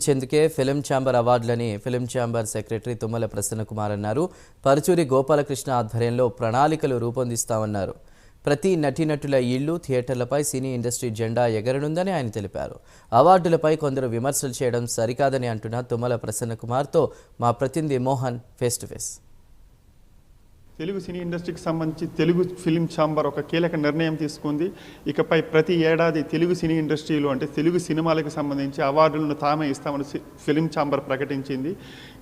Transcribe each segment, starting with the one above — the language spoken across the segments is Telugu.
చెందుకే ఫిలిం ఛాంబర్ అవార్డులని film chamber secretary Tummala Prasanna Kumar అన్నారు. పరుచూరి గోపాలకృష్ణ ఆధ్వర్యంలో ప్రణాళికలు రూపొందిస్తామన్నారు. ప్రతి నటీనటుల ఇళ్లు, థియేటర్లపై సినీ ఇండస్ట్రీ జెండా ఎగరనుందని ఆయన తెలిపారు. అవార్డులపై కొందరు విమర్శలు చేయడం సరికాదని అంటున్న తుమ్మల ప్రసన్న కుమార్తో మా ప్రతినిధి Mohan face to face. Telugu cine ఇండస్ట్రీకి సంబంధించి తెలుగు ఫిలిం ఛాంబర్ ఒక కీలక నిర్ణయం తీసుకుంది. ఇకపై ప్రతి ఏడాది తెలుగు సినీ ఇండస్ట్రీలో అంటే తెలుగు సినిమాలకు సంబంధించి అవార్డులను తామే ఇస్తామని ఫిలిం ఛాంబర్ ప్రకటించింది.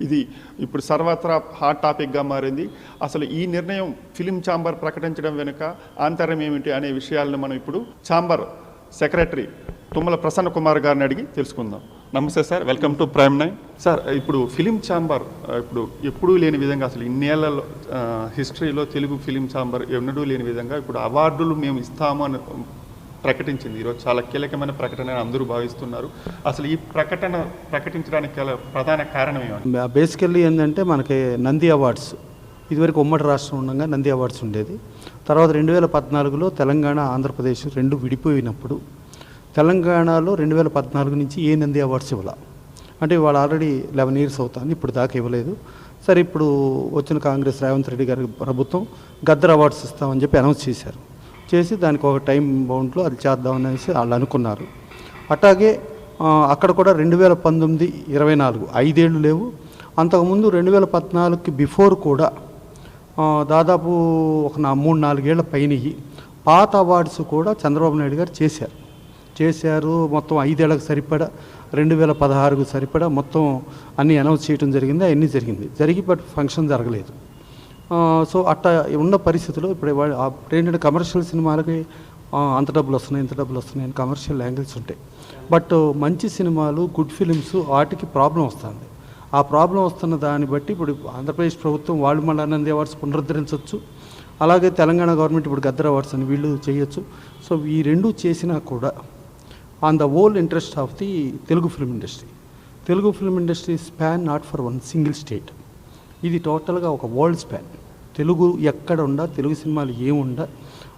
ఇది ఇప్పుడు సర్వత్రా హాట్ టాపిక్గా మారింది. అసలు ఈ నిర్ణయం ఫిలిం ఛాంబర్ ప్రకటించడం వెనుక ఆంతర్యం ఏమిటి అనే విషయాలను మనం ఇప్పుడు ఛాంబర్ సెక్రటరీ తుమ్మల ప్రసన్న కుమార్ గారిని అడిగి తెలుసుకుందాం. నమస్తే sir, welcome to prime 9. Sir, ఇప్పుడు ఫిలిం ఛాంబర్ ఇప్పుడు ఎప్పుడూ లేని విధంగా, అసలు ఇన్నేళ్లలో హిస్టరీలో తెలుగు ఫిలిం ఛాంబర్ ఎన్నడూ లేని విధంగా ఇప్పుడు అవార్డులు మేము ఇస్తాము అని ప్రకటించింది. ఈరోజు చాలా కీలకమైన ప్రకటన అందరూ భావిస్తున్నారు. అసలు ఈ ప్రకటించడానికి ప్రధాన కారణం ఏమంటే, బేసికల్లీ ఏంటంటే మనకి నంది అవార్డ్స్ ఇదివరకు ఉమ్మడి రాష్ట్రం ఉండగా నంది అవార్డ్స్ ఉండేది. తర్వాత 2014లో తెలంగాణ, ఆంధ్రప్రదేశ్ రెండు విడిపోయినప్పుడు తెలంగాణలో 2014 నుంచి ఏ నంది అవార్డ్స్ ఇవ్వాల అంటే వాళ్ళు ఆల్రెడీ 11 years అవుతుంది, ఇప్పుడు దాకా ఇవ్వలేదు. సరే, ఇప్పుడు వచ్చిన కాంగ్రెస్ రేవంత్ రెడ్డి గారి ప్రభుత్వం గద్దర్ అవార్డ్స్ ఇస్తామని చెప్పి అనౌన్స్ చేసి దానికి ఒక టైం బౌండ్లో అది చేద్దామనేసి వాళ్ళు అనుకున్నారు. అట్లాగే అక్కడ కూడా 2019, 24 5 ఏళ్ళు లేవు. అంతకుముందు 2014కి బిఫోర్ కూడా దాదాపు ఒక 3-4 ఏళ్ల పైన పాత అవార్డ్స్ కూడా చంద్రబాబు నాయుడు గారు చేశారు. మొత్తం 5 ఏళ్ళకు సరిపడా 2016కు సరిపడా మొత్తం అన్నీ అనౌన్స్ చేయడం జరిగింది. అవన్నీ జరిగి బట్ ఫంక్షన్ జరగలేదు. సో అట్టా ఉన్న పరిస్థితిలో ఇప్పుడు ఏంటంటే కమర్షియల్ సినిమాలకి అంత డబ్బులు వస్తున్నాయి, ఇంత డబ్బులు వస్తున్నాయి అని కమర్షియల్ యాంగిల్స్ ఉంటాయి. బట్ మంచి సినిమాలు, గుడ్ ఫిలిమ్స్ వాటికి ప్రాబ్లం వస్తుంది. ఆ ప్రాబ్లం వస్తున్న దాన్ని బట్టి ఇప్పుడు ఆంధ్రప్రదేశ్ ప్రభుత్వం వాళ్ళు మళ్ళీ నంది అవార్డ్స్ పునరుద్ధరించవచ్చు. అలాగే తెలంగాణ గవర్నమెంట్ ఇప్పుడు గద్దర్ అవార్డ్స్ అని వీళ్ళు చేయొచ్చు. సో ఈ రెండు చేసినా కూడా on the whole interest of the Telugu film industry span not for one single state. ఇది టోటల్గా ఒక వరల్డ్ స్పాన్. తెలుగు ఎక్కడ ఉండా, తెలుగు సినిమాలు ఏముండా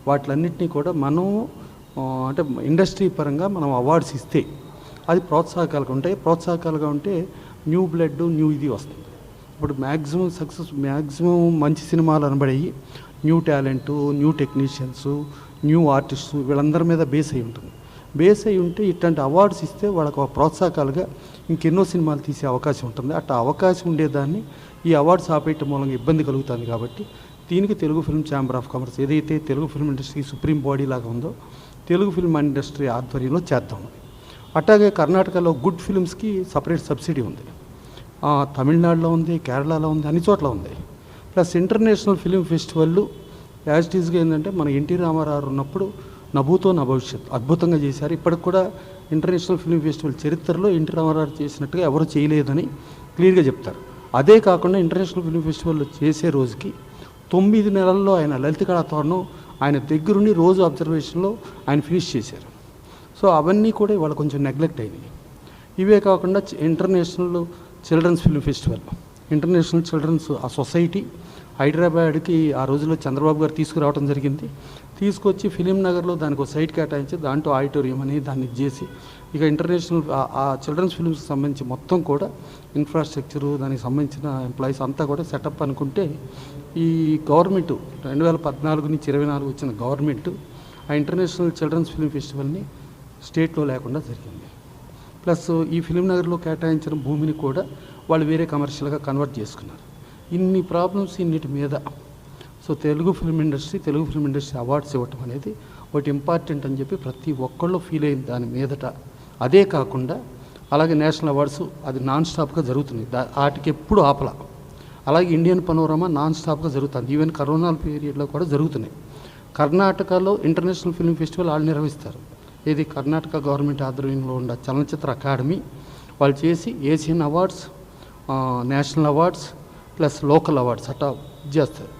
వాటిలన్నింటినీ కూడా మనం అంటే ఇండస్ట్రీ పరంగా మనం అవార్డ్స్ ఇస్తే అది ప్రోత్సాహకాలుగా ఉంటే న్యూ బ్లడ్, న్యూ ఇది వస్తుంది. ఇప్పుడు మ్యాక్సిమం మంచి సినిమాలు అనబడేవి new talent, new technicians, new artist వీళ్ళందరి మీద బేస్ అయి ఉంటే ఇట్లాంటి అవార్డ్స్ ఇస్తే వాళ్ళకు ప్రోత్సాహకాలుగా ఇంకెన్నో సినిమాలు తీసే అవకాశం ఉంటుంది. అట్లా అవకాశం ఉండేదాన్ని ఈ అవార్డ్స్ ఆపేయటం మూలంగా ఇబ్బంది కలుగుతుంది. కాబట్టి దీనికి Telugu film chamber of commerce ఏదైతే Telugu film industry supreme body లాగా ఉందో తెలుగు ఫిల్మ్ ఇండస్ట్రీ ఆధ్వర్యంలో చేద్దాం. అట్లాగే కర్ణాటకలో గుడ్ ఫిల్మ్స్కి సపరేట్ సబ్సిడీ ఉంది, తమిళనాడులో ఉంది, కేరళలో ఉంది, అన్ని చోట్ల ఉంది. Plus international film festival as it ఈస్గా ఏంటంటే మన ఎన్టీ రామారావు ఉన్నప్పుడు నభూతో నా భవిష్యత్ అద్భుతంగా చేశారు. ఇప్పటికి కూడా ఇంటర్నేషనల్ ఫిలిం ఫెస్టివల్ చరిత్రలో ఎన్టీ రామారావు చేసినట్టుగా ఎవరు చేయలేదని క్లియర్గా చెప్తారు. అదే కాకుండా ఇంటర్నేషనల్ ఫిలిం ఫెస్టివల్ చేసే రోజుకి 9 నెలల్లో ఆయన లలిత కళాతోరణం ఆయన దగ్గరుండి రోజు అబ్జర్వేషన్లో ఆయన ఫినిష్ చేశారు. సో అవన్నీ కూడా ఇవాళ కొంచెం నెగ్లెక్ట్ అయినాయి. ఇవే కాకుండా international children's film festival, international children's ఆ సొసైటీ హైదరాబాద్కి ఆ రోజుల్లో చంద్రబాబు గారు తీసుకురావడం జరిగింది. తీసుకొచ్చి ఫిలిం నగర్లో దానికి ఒక సైట్ కేటాయించి దాంట్లో ఆడిటోరియం అని దాన్ని చేసి ఇక ఇంటర్నేషనల్ ఆ చిల్డ్రన్స్ ఫిల్మ్స్కి సంబంధించి మొత్తం కూడా ఇన్ఫ్రాస్ట్రక్చరు, దానికి సంబంధించిన ఎంప్లాయీస్ అంతా కూడా సెటప్ అనుకుంటే ఈ గవర్నమెంట్ 2014 నుంచి 24 వచ్చిన గవర్నమెంట్ ఆ ఇంటర్నేషనల్ చిల్డ్రన్స్ ఫిల్మ్ ఫెస్టివల్ని స్టేట్లో లేకుండా జరిగింది. ప్లస్ ఈ ఫిలిం నగర్లో కేటాయించిన భూమిని కూడా వాళ్ళు వేరే కమర్షియల్గా కన్వర్ట్ చేసుకున్నారు. ఇన్ని ప్రాబ్లమ్స్ ఇన్నిటి మీద so Telugu film industry awards ఇవ్వటం అనేది ఒకటి ఇంపార్టెంట్ అని చెప్పి ప్రతి ఒక్కళ్ళు ఫీల్ అయిన దాని మీదట. అదే కాకుండా అలాగే నేషనల్ అవార్డ్స్ అది నాన్ స్టాప్గా జరుగుతుంది, వాటికి ఎప్పుడు ఆపల. అలాగే ఇండియన్ పనోరమా నాన్ స్టాప్గా జరుగుతుంది, ఈవెన్ కరోనా పీరియడ్లో కూడా జరుగుతున్నాయి. కర్ణాటకలో ఇంటర్నేషనల్ ఫిల్మ్ ఫెస్టివల్ వాళ్ళు నిర్వహిస్తారు. ఇది కర్ణాటక గవర్నమెంట్ ఆధ్వర్యంలో ఉన్న చలనచిత్ర అకాడమీ వాళ్ళు చేసి Asian awards, national awards plus local awards అట్లా చేస్తారు.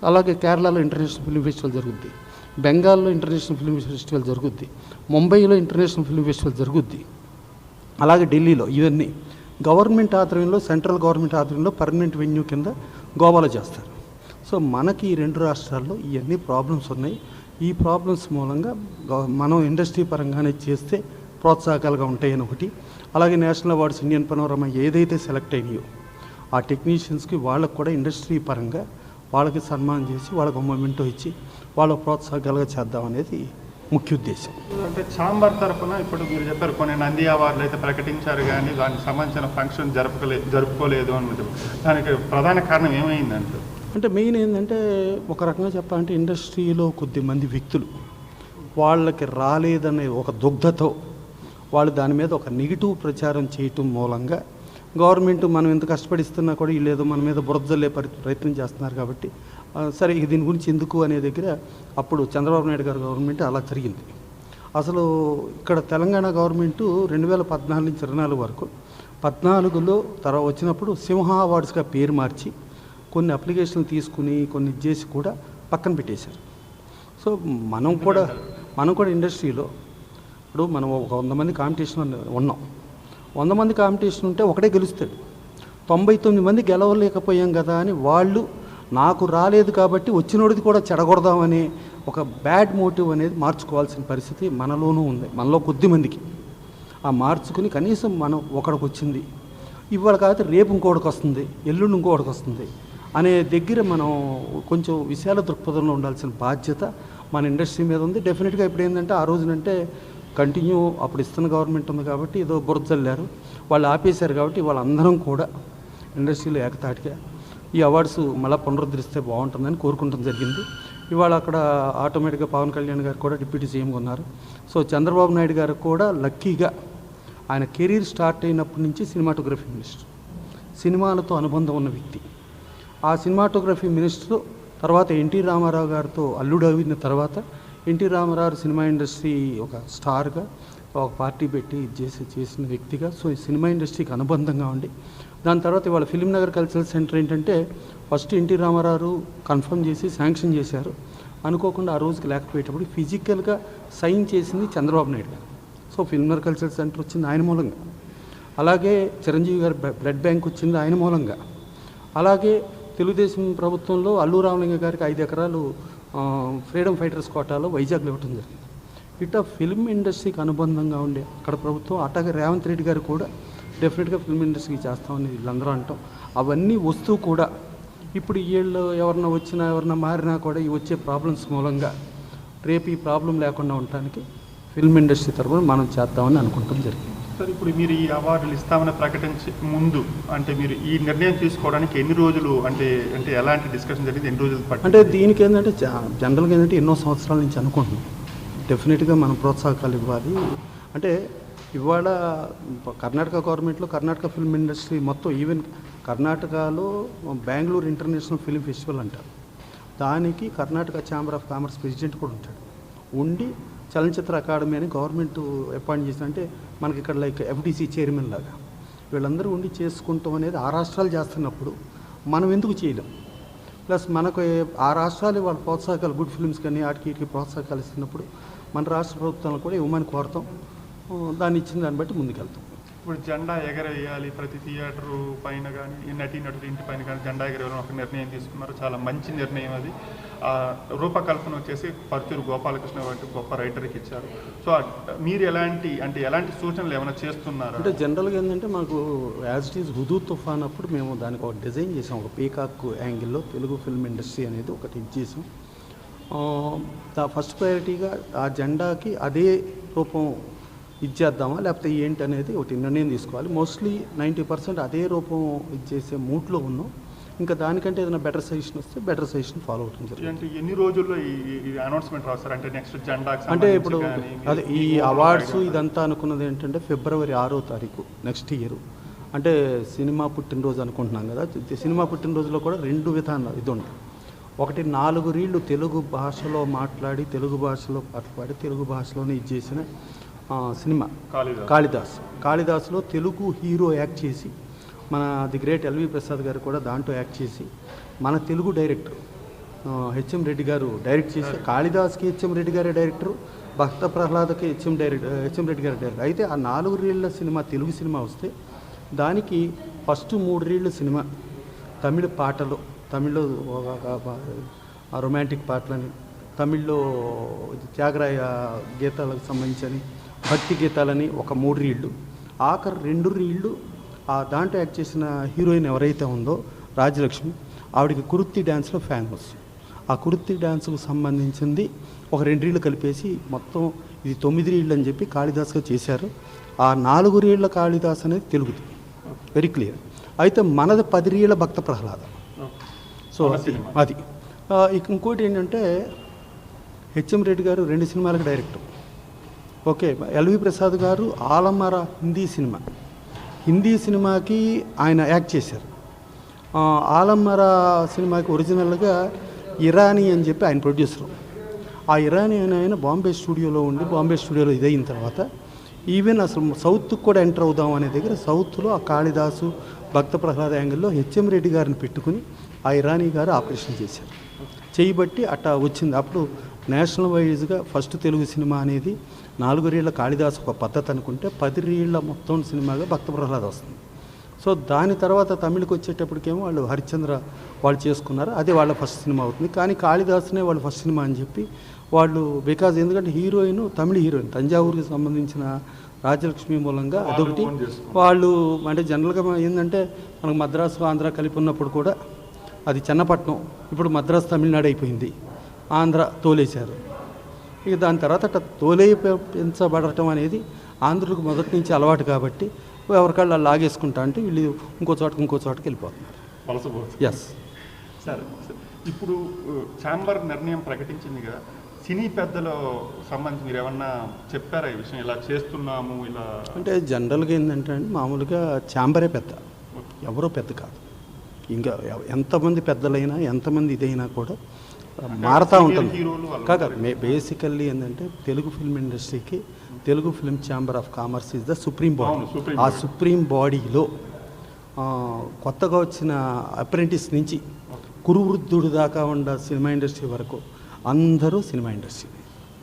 అలాగే కేరళలో ఇంటర్నేషనల్ ఫిల్మ్ ఫెస్టివల్ జరుగుద్ది, బెంగాల్లో ఇంటర్నేషనల్ ఫిల్మ్ ఫెస్టివల్ జరుగుద్ది, ముంబైలో ఇంటర్నేషనల్ ఫిల్మ్ ఫెస్టివల్ జరుగుద్ది, అలాగే ఢిల్లీలో. ఇవన్నీ గవర్నమెంట్ ఆధ్వర్యంలో, సెంట్రల్ గవర్నమెంట్ ఆధ్వర్యంలో పర్మనెంట్ వెన్యూ కింద గోవాలో చేస్తారు. సో మనకి ఈ 2 రాష్ట్రాల్లో ఇవన్నీ ప్రాబ్లమ్స్ ఉన్నాయి. ఈ ప్రాబ్లమ్స్ మూలంగా మనం ఇండస్ట్రీ పరంగానే చేస్తే ప్రోత్సాహకాలుగా ఉంటాయని ఒకటి. అలాగే నేషనల్ అవార్డ్స్, ఇండియన్ పనోరమా ఏదైతే సెలెక్ట్ అయినాయో ఆ టెక్నీషియన్స్కి వాళ్ళకు కూడా ఇండస్ట్రీ పరంగా వాళ్ళకి సన్మానం చేసి వాళ్ళకు మొమెంటో ఇచ్చి వాళ్ళ ప్రోత్సాహకాలుగా చేద్దామనేది ముఖ్య ఉద్దేశం. అంటే ఛాంబర్ తరఫున ఇప్పుడు మీరు చెప్పారు కొన్ని నంది అవార్డులు అయితే ప్రకటించారు కానీ దానికి సంబంధించిన ఫంక్షన్ జరుపుకోలేదు అన్నది. దానికి ప్రధాన కారణం ఏమైందంటే అంటే మెయిన్ ఏంటంటే ఒక రకంగా చెప్పాలంటే ఇండస్ట్రీలో కొద్దిమంది వ్యక్తులు వాళ్ళకి రాలేదనే ఒక దుగ్ధతో వాళ్ళు దాని మీద ఒక నెగిటివ్ ప్రచారం చేయటం మూలంగా గవర్నమెంట్ మనం ఎంత కష్టపడిస్తున్నా కూడా వీళ్ళేదో మన మీద బురదల్లే ప్రయత్నం చేస్తున్నారు కాబట్టి సరే దీని గురించి ఎందుకు అనే దగ్గర అప్పుడు చంద్రబాబు నాయుడు గారి గవర్నమెంట్ అలా జరిగింది. అసలు ఇక్కడ తెలంగాణ గవర్నమెంటు 2014 నుంచి 24 వరకు 14లో తర్వాత వచ్చినప్పుడు సింహ అవార్డ్స్గా పేరు మార్చి కొన్ని అప్లికేషన్లు తీసుకుని కొన్ని చేసి కూడా పక్కన పెట్టేశారు. సో మనం కూడా ఇండస్ట్రీలో ఇప్పుడు మనం ఒక 100 మంది కాంపిటీషన్ ఉన్నాం. 100 మంది కాంపిటీషన్ ఉంటే ఒకటే గెలుస్తాడు. 99 మంది గెలవలేకపోయాం కదా అని వాళ్ళు నాకు రాలేదు కాబట్టి వచ్చినోడిది కూడా చెడగొడదామనే ఒక బ్యాడ్ మోటివ్ అనేది మార్చుకోవాల్సిన పరిస్థితి మనలోనూ ఉంది. మనలో కొద్ది మందికి ఆ మార్చుకుని కనీసం మనం ఒకడికి వచ్చింది ఇవాళ కాకపోతే రేపు ఇంకోటికి వస్తుంది, ఎల్లుండి ఇంకోటికి వస్తుంది అనే దగ్గర మనం కొంచెం విశాల దృక్పథంలో ఉండాల్సిన బాధ్యత మన ఇండస్ట్రీ మీద ఉంది. డెఫినెట్గా ఇప్పుడు ఏంటంటే ఆ రోజునంటే కంటిన్యూ అప్పుడు ఇస్తున్న గవర్నమెంట్ ఉంది కాబట్టి ఏదో బురద చల్లారు, వాళ్ళు ఆపేశారు కాబట్టి వాళ్ళందరం కూడా ఇండస్ట్రీలో ఏకతాటిగా ఈ అవార్డ్స్ మళ్ళీ పునరుద్ధరిస్తే బాగుంటుందని కోరుకుంటం జరిగింది. ఇవాళ అక్కడ ఆటోమేటిక్గా పవన్ కళ్యాణ్ గారు కూడా డిప్యూటీ సీఎంగా ఉన్నారు. సో చంద్రబాబు నాయుడు గారు కూడా లక్కీగా ఆయన కెరీర్ స్టార్ట్ అయినప్పటి నుంచి సినిమాటోగ్రఫీ మినిస్టర్, సినిమాలతో అనుబంధం ఉన్న వ్యక్తి. ఆ సినిమాటోగ్రఫీ మినిస్టర్ తర్వాత ఎన్టీ రామారావు గారితో అల్లుడు అయిన తర్వాత ఎన్టీ రామారావు సినిమా ఇండస్ట్రీ ఒక స్టార్గా ఒక పార్టీ పెట్టి చేసిన వ్యక్తిగా సో ఈ సినిమా ఇండస్ట్రీకి అనుబంధంగా ఉండి దాని తర్వాత ఇవాళ ఫిలిం నగర్ కల్చరల్ సెంటర్ ఏంటంటే ఫస్ట్ ఎన్టీ రామారావు కన్ఫర్మ్ చేసి శాంక్షన్ చేశారు. అనుకోకుండా ఆ రోజుకి లేకపోయేటప్పుడు ఫిజికల్గా సైన్ చేసింది చంద్రబాబు నాయుడు గారు. So film Nagar cultural centre వచ్చింది ఆయన మూలంగా. అలాగే చిరంజీవి గారి బ్లడ్ బ్యాంక్ వచ్చింది ఆయన మూలంగా. అలాగే తెలుగుదేశం ప్రభుత్వంలో అల్లు రామలింగ గారికి 5 ఎకరాలు ఫ్రీడమ్ ఫైటర్స్ కోటాలో వైజాగ్లో ఇవ్వటం జరిగింది. ఇట్లా ఫిల్మ్ ఇండస్ట్రీకి అనుబంధంగా ఉండే అక్కడ ప్రభుత్వం అట్లాగే రేవంత్ రెడ్డి గారు కూడా డెఫినెట్గా ఫిల్మ్ ఇండస్ట్రీకి చేస్తామని వీళ్ళందరూ అంటాం. అవన్నీ వస్తూ కూడా ఇప్పుడు వీళ్ళు ఎవరన్నా వచ్చినా ఎవరన్నా మారినా కూడా ఈ వచ్చే ప్రాబ్లమ్స్ మూలంగా రేపు ఈ ప్రాబ్లం లేకుండా ఉండటానికి ఫిల్మ్ ఇండస్ట్రీ తరఫున మనం చేద్దామని అనుకుంటాం జరిగింది. సార్ ఇప్పుడు మీరు ఈ అవార్డులు ఇస్తామని ప్రకటించే ముందు అంటే మీరు ఈ నిర్ణయం తీసుకోవడానికి ఎన్ని రోజులు అంటే ఎలాంటి డిస్కషన్ జరిగింది, ఎన్ని రోజులు పట్టింది? అంటే దీనికి ఏంటంటే జనరల్గా ఏంటంటే ఎన్నో సంవత్సరాల నుంచి అనుకుంటున్నాం డెఫినెట్గా మనం ప్రోత్సాహకాలు ఇవ్వాలి. అంటే ఇవాళ కర్ణాటక గవర్నమెంట్లో కర్ణాటక ఫిల్మ్ ఇండస్ట్రీ మొత్తం ఈవెన్ కర్ణాటకలో బెంగళూరు ఇంటర్నేషనల్ ఫిల్మ్ ఫెస్టివల్ అంటారు, దానికి Karnataka chamber of commerce president కూడా ఉంటాడు. ఉండి చలనచిత్ర అకాడమీ అని గవర్నమెంట్ అపాయింట్ చేసిన అంటే మనకి ఇక్కడ లైక్ ఎఫ్డిసి చైర్మన్ లాగా వీళ్ళందరూ ఉండి చేసుకుంటాం అనేది ఆ రాష్ట్రాలు చేస్తున్నప్పుడు మనం ఎందుకు చేయలేం? ప్లస్ మనకు ఆ రాష్ట్రాలు వాళ్ళ ప్రోత్సాహకాలు గుడ్ ఫిల్మ్స్ కానీ వాటికి ప్రోత్సాహకాలు ఇస్తున్నప్పుడు మన రాష్ట్ర ప్రభుత్వాలను కూడా ఇవ్వమని కోరతాం. దాన్ని ఇచ్చిన దాన్ని బట్టి ముందుకెళ్తాం. ఇప్పుడు జెండా ఎగరేయాలి ప్రతి థియేటర్ పైన కానీ నటీనటుల ఇంటి పైన కానీ జెండా ఎగరేయాలని ఒక నిర్ణయం తీసుకున్నారు. చాలా మంచి నిర్ణయం అది. రూపకల్పన వచ్చేసి పర్చూరు గోపాలకృష్ణ వంటి గొప్ప రైటర్కి ఇచ్చారు. సో మీరు ఎలాంటి సూచనలు ఏమైనా చేస్తున్నారు? అంటే జనరల్గా ఏంటంటే మాకు యాజ్ ఇట్ ఈజ్ హుదూద్ తుఫాన్ అప్పుడు మేము దానికి ఒక డిజైన్ చేసాం, ఒక పీకాక్ యాంగిల్లో తెలుగు ఫిల్మ్ ఇండస్ట్రీ అనేది ఒకటి ఇచ్చేసాం. ఫస్ట్ ప్రయారిటీగా ఆ జెండాకి అదే రూపం ఇచ్చేద్దామా లేకపోతే ఏంటి అనేది ఒకటి నిర్ణయం తీసుకోవాలి. మోస్ట్లీ 90% అదే రూపం ఇచ్చేసే మూడ్లో ఉన్నాం. ఇంకా దానికంటే ఏదైనా బెటర్ సజెషన్ వస్తే బెటర్ సజెషన్ ఫాలో అవడం జరుగుతుంది. అంటే ఎన్ని రోజుల్లో ఈ అనౌన్స్మెంట్ రాస్తారు? అంటే నెక్స్ట్ జెండా అంటే ఇప్పుడు అదే ఈ అవార్డ్స్ ఇదంతా అనుకున్నది ఏంటంటే ఫిబ్రవరి 6వ తారీఖు నెక్స్ట్ ఇయర్ అంటే సినిమా పుట్టినరోజు అనుకుంటున్నాం కదా. సినిమా పుట్టినరోజులో కూడా 2 విధానాలు ఇది ఉంటాయి. ఒకటి 4 రీళ్ళు తెలుగు భాషలో మాట్లాడి తెలుగు భాషలో పాటపాడి తెలుగు భాషలోనే ఇది చేసిన సినిమా కాళిదాసులో తెలుగు హీరో యాక్ట్ చేసి మన ది గ్రేట్ ఎల్వి ప్రసాద్ గారు కూడా దాంట్లో యాక్ట్ చేసి మన తెలుగు డైరెక్టర్ హెచ్ఎం రెడ్డి గారు డైరెక్ట్ చేసి కాళిదాస్కి హెచ్ఎం రెడ్డి గారే డైరెక్టరు, భక్త ప్రహ్లాదకి హెచ్ఎం రెడ్డి గారు డైరెక్టర్. అయితే ఆ 4 రీళ్ళ సినిమా తెలుగు సినిమా వస్తే దానికి ఫస్ట్ 3 రీళ్ళ సినిమా తమిళ పాటలు, తమిళ్లో రొమాంటిక్ పాటలని, తమిళ్లో త్యాగరాయ గీతాలకు సంబంధించి భక్తి గీతాలని ఒక 3 రీళ్ళు, ఆఖరి 2 రీళ్ళు దాంట్లో యాక్ట్ చేసిన హీరోయిన్ ఎవరైతే ఉందో రాజ్యలక్ష్మి, ఆవిడకి కుర్తి డ్యాన్స్లో ఫేమస్. ఆ కుర్తి డ్యాన్స్కు సంబంధించింది ఒక 2 రీళ్ళు కలిపేసి మొత్తం ఇది 9 రీళ్ళు అని చెప్పి కాళిదాస్గా చేశారు. ఆ 4 రీళ్ళ కాళిదాస్ అనేది తెలుగుది, వెరీ క్లియర్. అయితే మనది 10 రీళ్ళ భక్త ప్రహ్లాద. సో అది ఇంకోటి ఏంటంటే హెచ్ఎం రెడ్డి గారు 2 సినిమాలకు డైరెక్టర్. ఓకే, ఎల్వి ప్రసాద్ గారు ఆలమర హిందీ సినిమాకి ఆయన యాక్ట్ చేశారు. ఆలమర సినిమాకి ఒరిజినల్గా ఇరానీ అని చెప్పి ఆయన ప్రొడ్యూసర్. ఆ ఇరానీ అని ఆయన బాంబే స్టూడియోలో ఇదైన తర్వాత ఈవెన్ అసలు సౌత్కి కూడా ఎంటర్ అవుదాం అనే దగ్గర సౌత్లో ఆ కాళిదాసు భక్త ప్రహ్లాద యాంగిల్లో హెచ్ఎం రెడ్డి గారిని పెట్టుకుని ఆ ఇరానీ గారు ఆపరేషన్ చేశారు. చేయబట్టి అట్టా వచ్చింది. అప్పుడు నేషనల్ వైజ్గా ఫస్ట్ తెలుగు సినిమా అనేది 4 రీళ్ళ కాళిదాసు ఒక పద్ధతి అనుకుంటే 10 రీళ్ళ మొత్తం సినిమాగా భక్త ప్రహ్లాద వస్తుంది. సో దాని తర్వాత తమిళకి వచ్చేటప్పటికేమో వాళ్ళు హరిశ్చంద్ర వాళ్ళు చేసుకున్నారు, అదే వాళ్ళ ఫస్ట్ సినిమా అవుతుంది. కానీ కాళిదాసునే వాళ్ళ ఫస్ట్ సినిమా అని చెప్పి వాళ్ళు ఎందుకంటే హీరోయిన్ తమిళ హీరోయిన్ తంజావూరుకి సంబంధించిన రాజ్యలక్ష్మి మూలంగా అదొకటి. వాళ్ళు అంటే జనరల్గా ఏంటంటే మనకు మద్రాసు ఆంధ్ర కలిపి ఉన్నప్పుడు కూడా అది చెన్నపట్నం, ఇప్పుడు మద్రాసు తమిళనాడు అయిపోయింది, ఆంధ్ర తోలేశారు. ఇక దాని తర్వాత పెంచబడటం అనేది ఆంధ్రులకు మొదటి నుంచి అలవాటు కాబట్టి ఎవరికాళ్ళు లాగేసుకుంటా అంటే వీళ్ళు ఇంకో చోటకి వెళ్ళిపోతున్నారు. ఎస్ సార్, ఇప్పుడు ఛాంబర్ నిర్ణయం ప్రకటించింది కదా, సినీ పెద్దలు సంబంధించి మీరు ఏమన్నా చెప్పారా ఈ విషయం, ఇలా చేస్తున్నాము ఇలా అంటే జనరల్గా ఏంటంటే అండి మామూలుగా ఛాంబరే పెద్ద, ఎవరో పెద్ద కాదు. ఇంకా ఎంతమంది పెద్దలైనా ఎంతమంది ఇదైనా కూడా మారుతూ ఉంటుంది. కాదు, బేసికల్లీ ఏంటంటే తెలుగు ఫిల్మ్ ఇండస్ట్రీకి Telugu film chamber of commerce is the supreme body. ఆ సుప్రీం బాడీలో కొత్తగా వచ్చిన అప్రెంటిస్ నుంచి కురువృద్ధుడు దాకా ఉన్న సినిమా ఇండస్ట్రీ వరకు అందరూ cinema industry.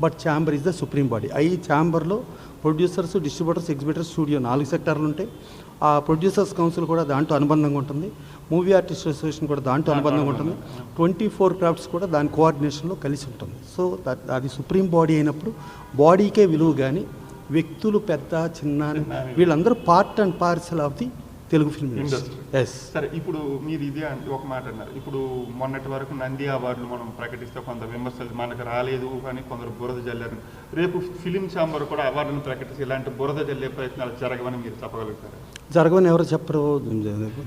But chamber is the supreme body. ఈ ఛాంబర్లో ప్రొడ్యూసర్స్, డిస్ట్రిబ్యూటర్స్, ఎగ్జిబిటర్స్, స్టూడియో 4 సెక్టార్లు ఉంటాయి. ఆ ప్రొడ్యూసర్స్ కౌన్సిల్ కూడా దాంట్లో అనుబంధంగా ఉంటుంది. మూవీ ఆర్టిస్ట్ అసోసియేషన్ కూడా దాంట్లో అనుబంధంగా ఉంటుంది. 24 క్రాఫ్ట్స్ కూడా దాని కోఆర్డినేషన్లో కలిసి ఉంటుంది. సో అది సుప్రీం బాడీ అయినప్పుడు బాడీకే విలువ, కానీ వ్యక్తులు పెద్ద చిన్న వీళ్ళందరూ part and parcel of the Telugu film industry. Yes. సరే, ఇప్పుడు మీరు ఇదే ఒక మాట అన్నారు. ఇప్పుడు మొన్నటి వరకు నంది అవార్డులు మనం ప్రకటిస్తే కొంత విమర్శలు మనకు రాలేదు అని కొందరు బురద జల్లారు. రేపు ఫిలిం ఛాంబర్ కూడా అవార్డులను ప్రకటిస్తే ఇలాంటి బురద జల్లే ప్రయత్నాలు జరగవని మీరు చెప్పగలుగుతారు? జరగవని ఎవరు చెప్పరు.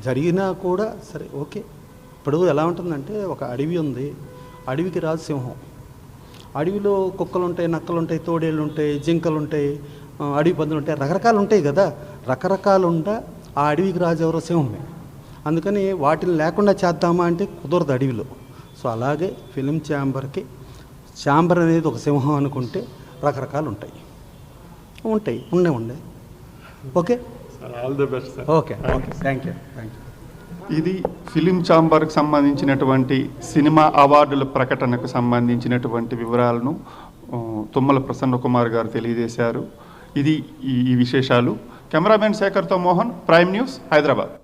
జరిగినా కూడా సరే ఓకే. ఇప్పుడు ఎలా ఉంటుందంటే ఒక అడవి ఉంది, అడవికి రాజు సింహం. అడవిలో కుక్కలు ఉంటాయి, నక్కలు ఉంటాయి, తోడేళ్ళు ఉంటాయి, జింకలు ఉంటాయి, అడవి పందులు ఉంటాయి, రకరకాలు ఉంటాయి కదా. రకరకాలు ఆ అడవికి రాజు ఎవరో సింహమే. అందుకని వాటిని లేకుండా చేద్దామా అంటే కుదరదు అడవిలో. సో అలాగే ఫిలిం ఛాంబర్ అనేది ఒక సింహం అనుకుంటే రకరకాలు ఉంటాయి. Okay, all the best sir. Okay, thank you. ఇది ఫిలిం ఛాంబర్కి సంబంధించినటువంటి సినిమా అవార్డుల ప్రకటనకు సంబంధించినటువంటి వివరాలను తుమ్మల ప్రసన్న కుమార్ గారు తెలియజేశారు. ఇది ఈ విశేషాలు. కెమెరామెన్ శేఖర్తో మోహన్, ప్రైమ్ న్యూస్, హైదరాబాద్.